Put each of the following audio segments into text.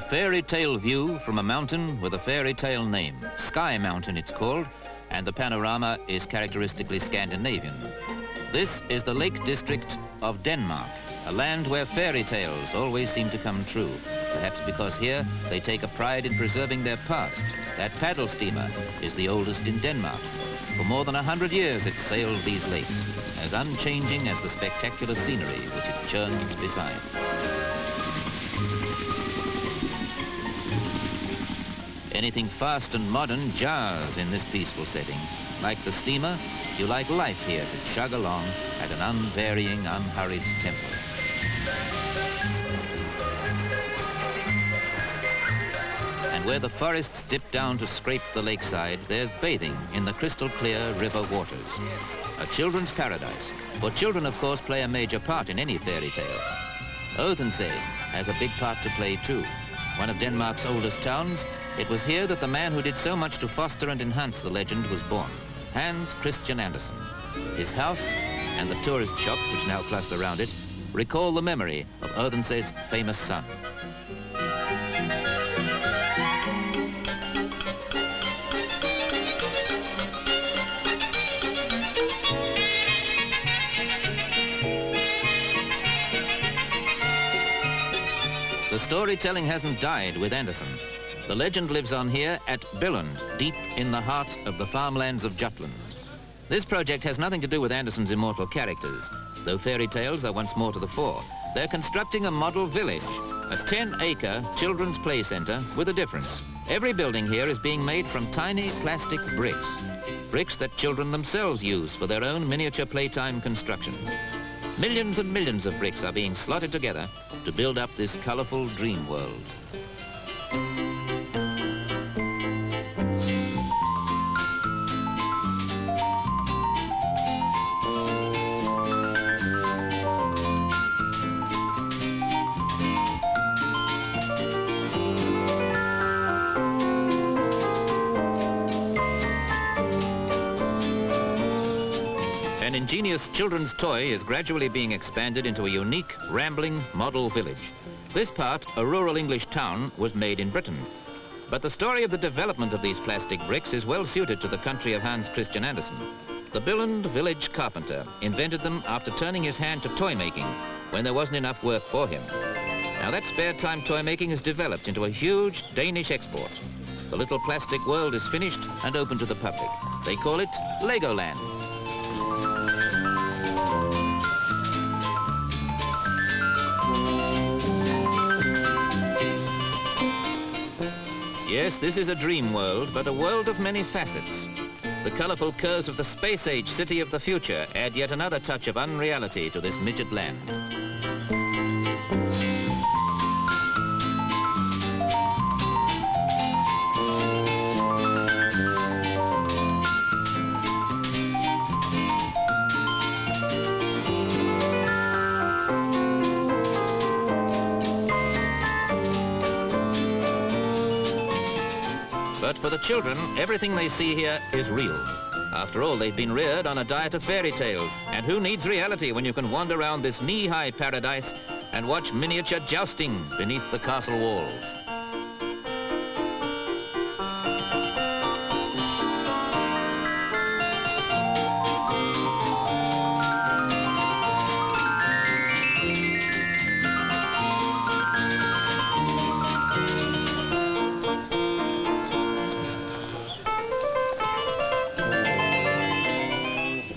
fairy tale view from a mountain with a fairy tale name. Sky Mountain it's called, and the panorama is characteristically Scandinavian. This is the Lake District of Denmark, a land where fairy tales always seem to come true, perhaps because here they take a pride in preserving their past. That paddle steamer is the oldest in Denmark. For more than 100 years it sailed these lakes, as unchanging as the spectacular scenery which it churns beside. Anything fast and modern jars in this peaceful setting. Like the steamer, you like life here to chug along at an unvarying, unhurried tempo. And where the forests dip down to scrape the lakeside, there's bathing in the crystal clear river waters. A children's paradise. For children, of course, play a major part in any fairy tale. Odense has a big part to play too. One of Denmark's oldest towns, it was here that the man who did so much to foster and enhance the legend was born, Hans Christian Andersen. His house and the tourist shops which now cluster around it recall the memory of Odense's famous son. The storytelling hasn't died with Andersen. The legend lives on here at Billund, deep in the heart of the farmlands of Jutland. This project has nothing to do with Andersen's immortal characters, though fairy tales are once more to the fore. They're constructing a model village, a 10-acre children's play centre with a difference. Every building here is being made from tiny plastic bricks, bricks that children themselves use for their own miniature playtime constructions. Millions and millions of bricks are being slotted together to build up this colourful dream world. An ingenious children's toy is gradually being expanded into a unique, rambling model village. This part, a rural English town, was made in Britain. But the story of the development of these plastic bricks is well suited to the country of Hans Christian Andersen. The Billund village carpenter invented them after turning his hand to toy making when there wasn't enough work for him. Now that spare time toy making has developed into a huge Danish export. The little plastic world is finished and open to the public. They call it Legoland. Yes, this is a dream world, but a world of many facets. The colourful curves of the space-age city of the future add yet another touch of unreality to this midget land. But for the children, everything they see here is real. After all, they've been reared on a diet of fairy tales. And who needs reality when you can wander around this knee-high paradise and watch miniature jousting beneath the castle walls?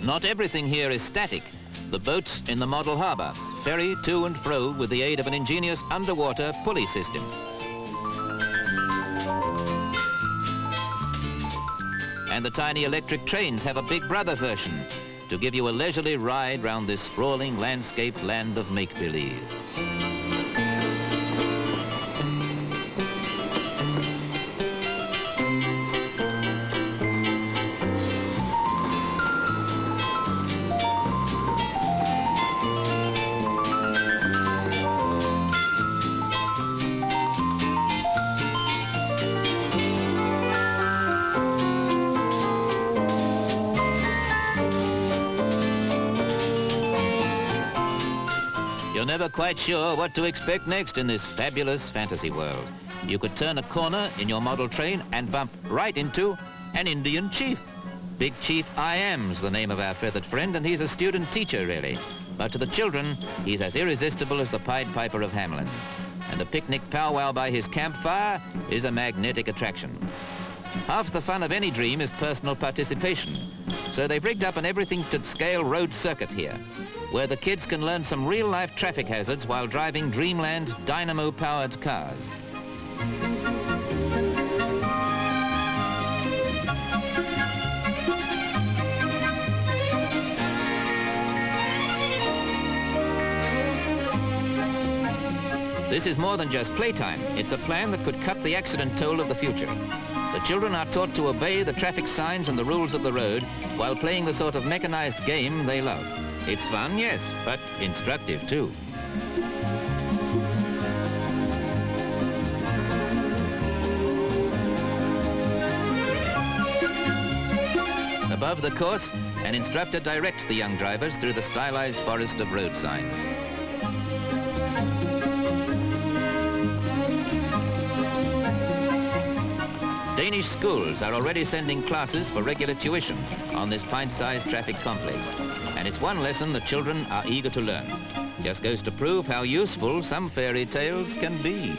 Not everything here is static. The boats in the model harbour ferry to and fro with the aid of an ingenious underwater pulley system. And the tiny electric trains have a Big Brother version to give you a leisurely ride round this sprawling landscape land of make-believe. You're never quite sure what to expect next in this fabulous fantasy world. you could turn a corner in your model train and bump right into an Indian chief. Big Chief I-Am's the name of our feathered friend, and he's a student teacher, really. But to the children, he's as irresistible as the Pied Piper of Hamelin. And a picnic powwow by his campfire is a magnetic attraction. Half the fun of any dream is personal participation. So they've rigged up an everything-to-scale road circuit here, where the kids can learn some real-life traffic hazards while driving dreamland dynamo-powered cars. This is more than just playtime. It's a plan that could cut the accident toll of the future. The children are taught to obey the traffic signs and the rules of the road while playing the sort of mechanized game they love. It's fun, yes, but instructive too. Above the course, an instructor directs the young drivers through the stylized forest of road signs. Danish schools are already sending classes for regular tuition on this pint-sized traffic complex. And it's one lesson the children are eager to learn. Just goes to prove how useful some fairy tales can be.